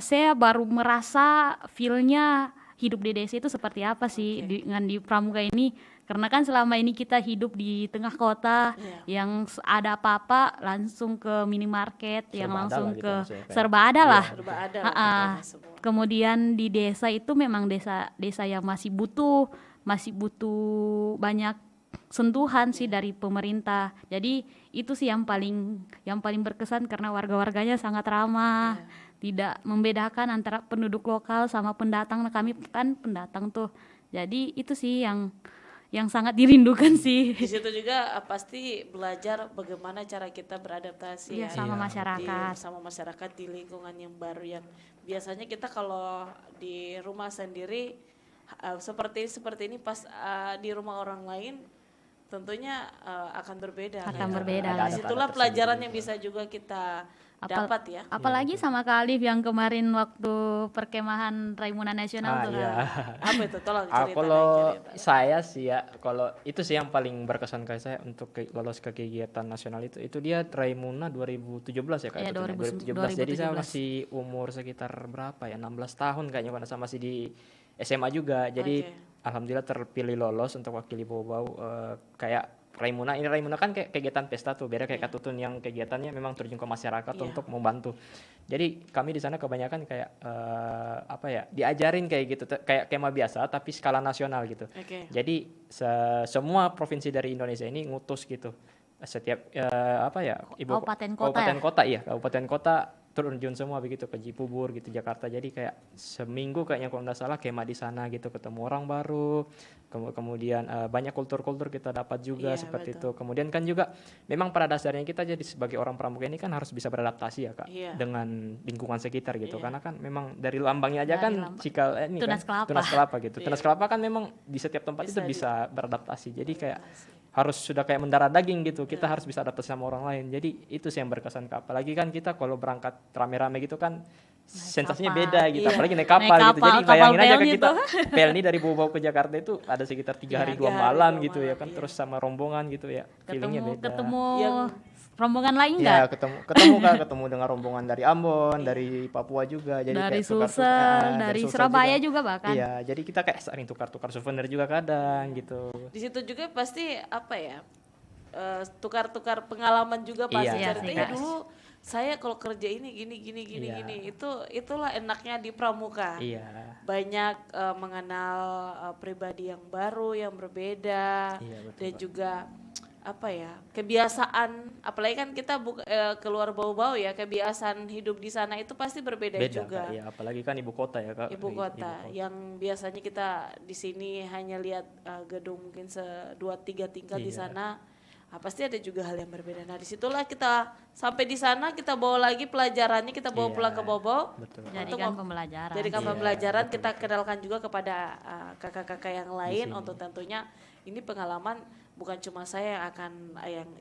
Saya baru merasa feel-nya hidup di desa itu seperti apa sih dengan di Pramuka ini. Karena kan selama ini kita hidup di tengah kota, yang ada apa-apa langsung ke minimarket, yang Serba ada langsung lah gitu ke maksudnya, kayak. serba ada lah. Serba ada Ha-ha. lah pokoknya semua. Kemudian di desa itu memang desa yang masih butuh banyak sentuhan sih dari pemerintah. Jadi itu sih yang paling berkesan karena warga-warganya sangat ramah, tidak membedakan antara penduduk lokal sama pendatang. Nah, kami kan pendatang tuh. Jadi itu sih yang sangat dirindukan sih. Di situ juga pasti belajar bagaimana cara kita beradaptasi Iya, ya sama Iya, masyarakat. sama masyarakat di lingkungan yang baru yang biasanya kita kalau di rumah sendiri seperti ini pas di rumah orang lain tentunya akan berbeda. Akan gitu. berbeda Nah, lah. disitulah Ada pelajaran tersendiri yang bisa juga kita Apal- dapat ya. Apalagi sama Kak Alif yang kemarin waktu perkemahan Raimuna Nasional tuh. Iya. Apa itu? Tolong cerita. Kalau saya sih ya, kalau itu sih yang paling berkesan ke saya untuk lolos ke kegiatan nasional itu dia Raimuna 2017 ya Kak. Iya, itu 2017. Jadi saya masih umur sekitar berapa ya? 16 tahun kayaknya karena saya masih di SMA juga. Jadi alhamdulillah terpilih lolos untuk wakili Bau-Bau kayak Raimuna. Ini Raimuna kan kayak kegiatan pesta tuh, beda kayak Kak Tutun yang kegiatannya memang terjun ke masyarakat untuk membantu. Jadi kami di sana kebanyakan kayak apa ya, diajarin kayak gitu, kayak kemah biasa tapi skala nasional gitu. Jadi semua provinsi dari Indonesia ini ngutus gitu. Setiap apa ya, kabupaten kota terjun semua begitu ke Cibubur gitu, Jakarta. Jadi kayak seminggu kayaknya kalau nggak salah kemah di sana gitu, ketemu orang baru, kemudian banyak kultur-kultur kita dapat juga seperti itu. Kemudian kan juga memang pada dasarnya kita jadi sebagai orang Pramuka ini kan harus bisa beradaptasi ya Kak dengan lingkungan sekitar gitu. Karena kan memang dari lambangnya aja kan cikal ini Tunas kan kelapa. tunas kelapa gitu. Tunas kelapa kan memang di setiap tempat itu bisa beradaptasi. Jadi kayak harus sudah kayak mendarah daging gitu, kita harus bisa adaptasi sama orang lain. Jadi itu sih yang berkesan Kak. Apalagi kan kita kalau berangkat rame-rame gitu kan sensasinya beda gitu, apalagi naik kapal gitu. Jadi bayangin aja ke kita Pelni dari Bau-Bau ke Jakarta itu ada sekitar 3 hari 2 malam gitu ya kan, terus sama rombongan gitu ya, feelingnya beda. Ketemu rombongan lain Ya nggak? ketemu dengan rombongan dari Ambon, dari Papua juga, jadi Dari kayak tukar-tukar, Sulsel, dari Sulsel Surabaya juga bahkan. Iya, jadi kita kayak sering tukar-tukar souvenir juga kadang gitu. Di situ juga pasti apa ya, tukar-tukar pengalaman juga pasti Iya, cerita. iya. Dulu saya kalau kerja ini gini. Itulah enaknya di Pramuka. Iya. Banyak mengenal pribadi yang baru, yang berbeda, Iya, betul, dan juga apa ya, kebiasaan, apalagi kan kita keluar Bau-Bau ya, kebiasaan hidup di sana itu pasti berbeda juga. Kak, ya, apalagi kan ibu kota ya Kak. Ibu kota yang biasanya kita di sini hanya lihat gedung mungkin 2-3 tingkat di sana, pasti ada juga hal yang berbeda. Nah disitulah kita sampai di sana, kita bawa lagi pelajarannya, kita bawa pulang ke Bau-Bau. Betul. Jadikan pembelajaran. Jadikan pembelajaran, kita kenalkan juga kepada kakak-kakak yang lain untuk tentunya ini pengalaman bukan cuma saya yang akan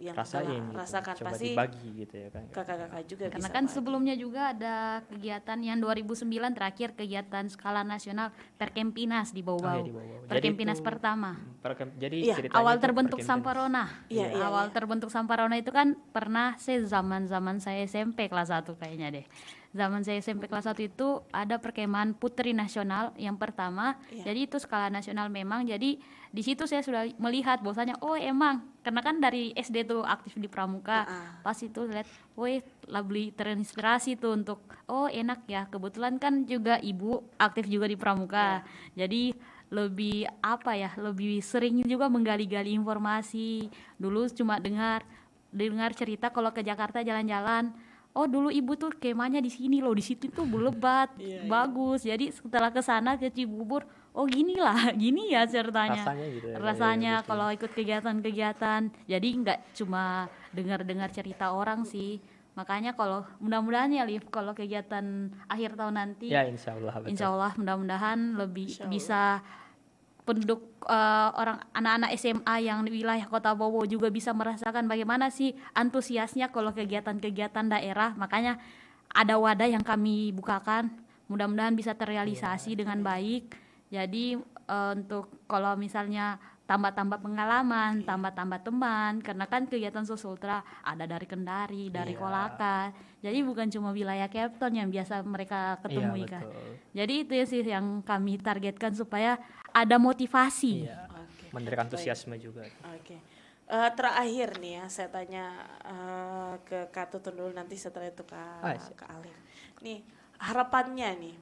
yang Rasain telah gitu. rasakan, Coba pasti dibagi gitu ya kan. kakak-kakak juga Karena bisa kan bagi. sebelumnya juga ada kegiatan yang 2009 terakhir, kegiatan skala nasional Perkempinas di Bau-Bau. Oh, iya, di Bau-Bau. Jadi Perkempinas itu pertama. Jadi Iya, ceritanya Awal itu terbentuk Perkempinas. Samparona. Awal terbentuk Samparona itu kan pernah zaman saya SMP kelas 1 kayaknya deh. Zaman saya SMP kelas 1 itu ada perkemahan Putri Nasional yang pertama. Jadi itu skala nasional memang. Jadi di situ saya sudah melihat bahwasanya emang karena kan dari SD tuh aktif di Pramuka. Pas itu lihat, lebih terinspirasi tuh untuk enak ya. Kebetulan kan juga ibu aktif juga di Pramuka. Jadi lebih lebih sering juga menggali-gali informasi. Dulu cuma dengar cerita kalau ke Jakarta jalan-jalan oh dulu ibu tuh kemahnya di sini loh, di situ tuh lebat, bagus. Jadi setelah ke sana ke Cibubur, oh gini lah, gini ya ceritanya. Rasanya gitu ya, Rasanya gitu. kalau ikut kegiatan-kegiatan, jadi nggak cuma dengar-dengar cerita orang sih. Makanya kalau mudah-mudahan ya Liv, kalau kegiatan akhir tahun nanti, Ya insya Allah, betul. insya Allah mudah-mudahan lebih Insya Allah. bisa penduduk orang anak-anak SMA yang di wilayah Kota Bowo juga bisa merasakan bagaimana sih antusiasnya kalau kegiatan-kegiatan daerah. Makanya ada wadah yang kami bukakan, mudah-mudahan bisa terrealisasi dengan baik. Jadi untuk kalau misalnya tambah-tambah pengalaman, tambah-tambah teman, karena kan kegiatan Sosultra ada dari Kendari, dari Kolaka. Jadi bukan cuma wilayah Cape Town yang biasa mereka ketemui kan. betul. Jadi itu sih yang kami targetkan supaya ada motivasi. Iya. Oke. Memberikan antusiasme juga. Oke. Terakhir nih ya, saya tanya ke Kak Tutun dulu, nanti setelah itu siap. ke Alif. Nih, harapannya nih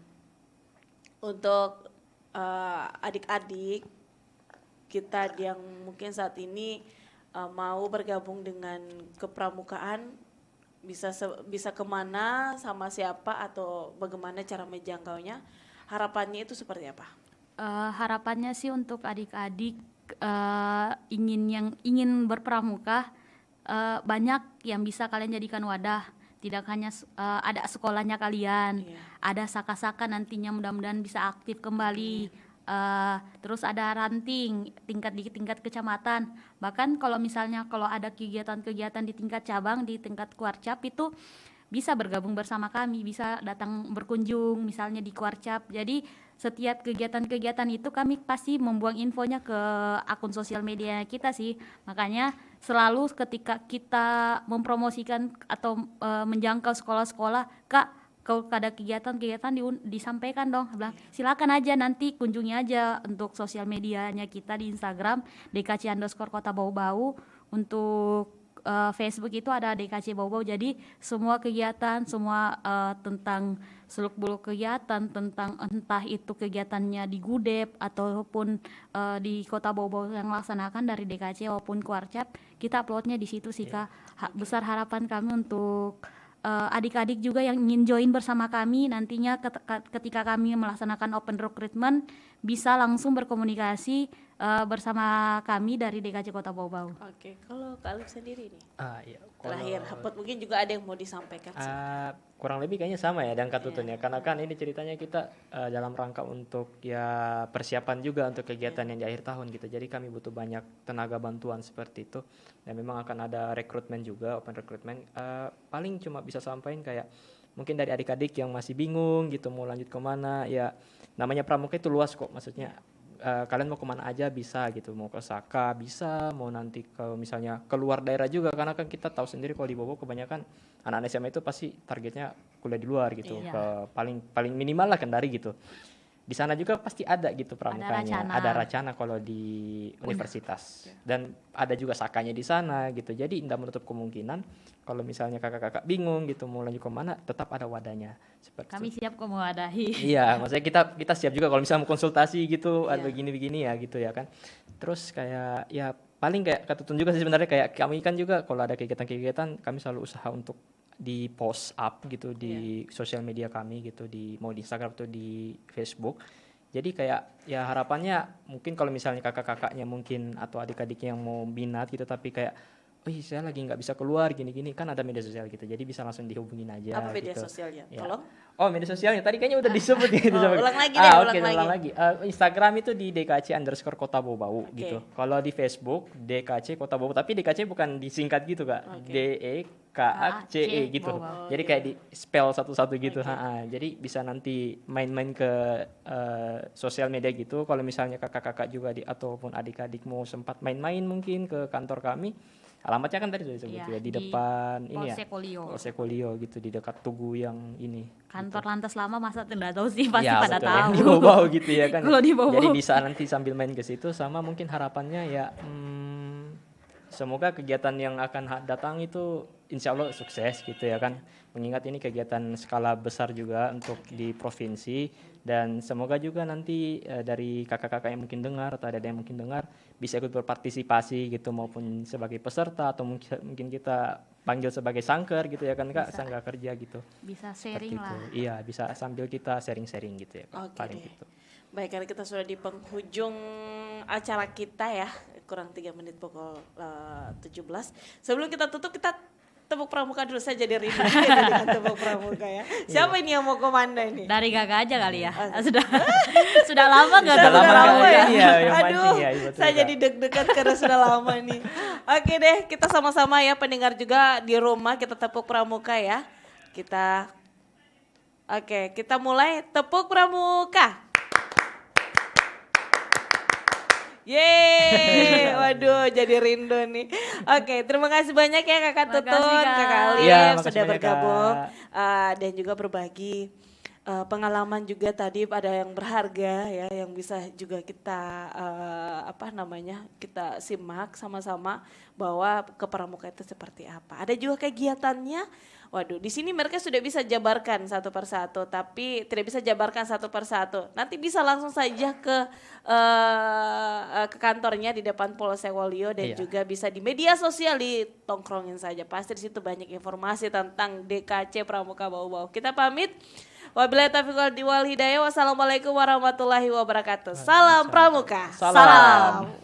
untuk adik-adik kita yang mungkin saat ini mau bergabung dengan kepramukaan, bisa kemana, sama siapa, atau bagaimana cara menjangkaunya, harapannya itu seperti apa? Harapannya sih untuk adik-adik yang ingin berpramuka, banyak yang bisa kalian jadikan wadah. Tidak hanya ada sekolahnya kalian, ada saka-saka nantinya mudah-mudahan bisa aktif kembali. Terus ada ranting di tingkat kecamatan. Bahkan kalau misalnya kalau ada kegiatan-kegiatan di tingkat cabang, di tingkat Kuarcap itu bisa bergabung bersama kami, bisa datang berkunjung misalnya di Kuarcap. Jadi setiap kegiatan-kegiatan itu kami pasti membuang infonya ke akun sosial media kita sih. Makanya selalu ketika kita mempromosikan atau menjangkau sekolah-sekolah, Kak, kalau ada kegiatan-kegiatan disampaikan dong, bilang silakan aja, nanti kunjungi aja untuk sosial medianya kita di Instagram DKC_Kota Bau-Bau. Untuk Facebook itu ada DKC Bau-Bau. Jadi semua kegiatan, semua tentang seluk-beluk kegiatan, tentang entah itu kegiatannya di Gudep ataupun di Kota Bau-Bau yang laksanakan dari DKC maupun Kuarcap, kita uploadnya di situ sih Kak. Besar harapan kami untuk adik-adik juga yang ingin join bersama kami nantinya ketika kami melaksanakan open recruitment bisa langsung berkomunikasi bersama kami dari DKC Kota Bau-Bau. Oke, kalau Kak Alif sendiri nih, Iya. terakhir, mungkin juga ada yang mau disampaikan sih. Kurang lebih kayaknya sama ya dengan Kak Tutun ya, karena kan ini ceritanya kita dalam rangka untuk ya persiapan juga untuk kegiatan yang di akhir tahun gitu. Jadi kami butuh banyak tenaga bantuan seperti itu, dan memang akan ada rekrutmen juga, open rekrutmen. Paling cuma bisa sampaikan kayak mungkin dari adik-adik yang masih bingung gitu mau lanjut kemana, ya namanya pramuka itu luas kok, maksudnya kalian mau kemana aja bisa gitu, mau ke Saka bisa, mau nanti ke misalnya keluar daerah juga, karena kan kita tahu sendiri kalau di Bobo kebanyakan anak-anak SMA itu pasti targetnya kuliah di luar gitu, ke paling minimal lah Kendari gitu. Di sana juga pasti ada gitu pramukanya, ada Racana kalau di universitas, dan ada juga Sakanya di sana gitu. Jadi tidak menutup kemungkinan kalau misalnya kakak-kakak bingung gitu mau lanjut kemana, tetap ada wadahnya. Seperti Kami itu. siap kok mewadahi. Iya, maksudnya kita siap juga kalau misalnya mau konsultasi gitu, ada begini-begini ya gitu ya kan. Terus kayak ya paling kayak Kak Tutun juga sih sebenarnya, kayak kami kan juga kalau ada kegiatan-kegiatan kami selalu usaha untuk di post up gitu di sosial media kami gitu, mau di Instagram atau di Facebook. Jadi kayak ya harapannya mungkin kalau misalnya kakak-kakaknya mungkin atau adik-adiknya yang mau minat gitu, tapi kayak saya lagi nggak bisa keluar gini-gini, kan ada media sosial gitu, jadi bisa langsung dihubungin aja. Apa media gitu. sosialnya? Ya. Tolong. Oh, media sosialnya tadi kayaknya udah disebut gitu. Ulang lagi deh, ulang lagi. Instagram itu di DKC_Kota Bau-Bau gitu. Kalau di Facebook DKC Kota Bau, tapi DKC bukan disingkat gitu Kak. DEKACE gitu. Jadi kayak di spell satu-satu gitu. Jadi bisa nanti main-main ke sosial media gitu. Kalau misalnya kakak-kakak juga ataupun adik-adik mau sempat main-main mungkin ke kantor kami. Alamatnya kan tadi sudah disebut ya, di depan ini ya. Polsek Wolio gitu, di dekat Tugu yang ini. Kantor Lantas Lama masa tidak tahu sih, pasti ya, pada betul, tahu. Di Bau-Bau gitu ya kan. Kalau di Bau-Bau. Jadi bisa nanti sambil main ke situ, sama mungkin harapannya ya semoga kegiatan yang akan datang itu insya Allah sukses gitu ya kan. Mengingat ini kegiatan skala besar juga untuk di provinsi, dan semoga juga nanti dari kakak-kakak yang mungkin dengar atau ada yang mungkin dengar bisa ikut berpartisipasi gitu, maupun sebagai peserta atau mungkin kita panggil sebagai sangker gitu ya kan Kak, sangga kerja gitu. Bisa Seperti sharing itu. lah. Iya, bisa sambil kita sharing-sharing gitu ya Kak. Oke Paling deh. gitu. Baik, karena kita sudah di penghujung acara kita ya, kurang 3 menit pukul 17. Sebelum kita tutup, kita tepuk pramuka dulu, saya jadi rindu dengan tepuk pramuka ya. Siapa ini yang mau komanda ini? Dari kakak aja kali ya. Sudah lama nggak Sudah tepuk lama nggak, pramuka. iya, yang Aduh, mancing ya, iya, betul, saya Kak. jadi deg-degan karena sudah lama nih. Oke deh, kita sama-sama ya pendengar juga di rumah, kita tepuk pramuka ya. Kita mulai tepuk pramuka. Yeay, waduh jadi rindu nih. Oke, terima kasih banyak ya Kakak Makasih, Tutun, Kak. Kakak Iya, Alif makasih sudah banyak, bergabung Kak. dan juga berbagi pengalaman juga tadi, ada yang berharga ya, yang bisa juga kita kita simak sama-sama bahwa kepramuka itu seperti apa. Ada juga kegiatannya. Waduh, di sini mereka sudah bisa jabarkan satu persatu, tapi tidak bisa jabarkan satu persatu. Nanti bisa langsung saja ke kantornya di depan Polsek Waluyo, dan Iya. juga bisa di media sosial ditongkrongin saja. Pasti di situ banyak informasi tentang DKC Pramuka Bau-Bau. Kita pamit. Wabillahi taufiq wal hidayah. Wassalamualaikum warahmatullahi wabarakatuh. Salam Pramuka. Salam.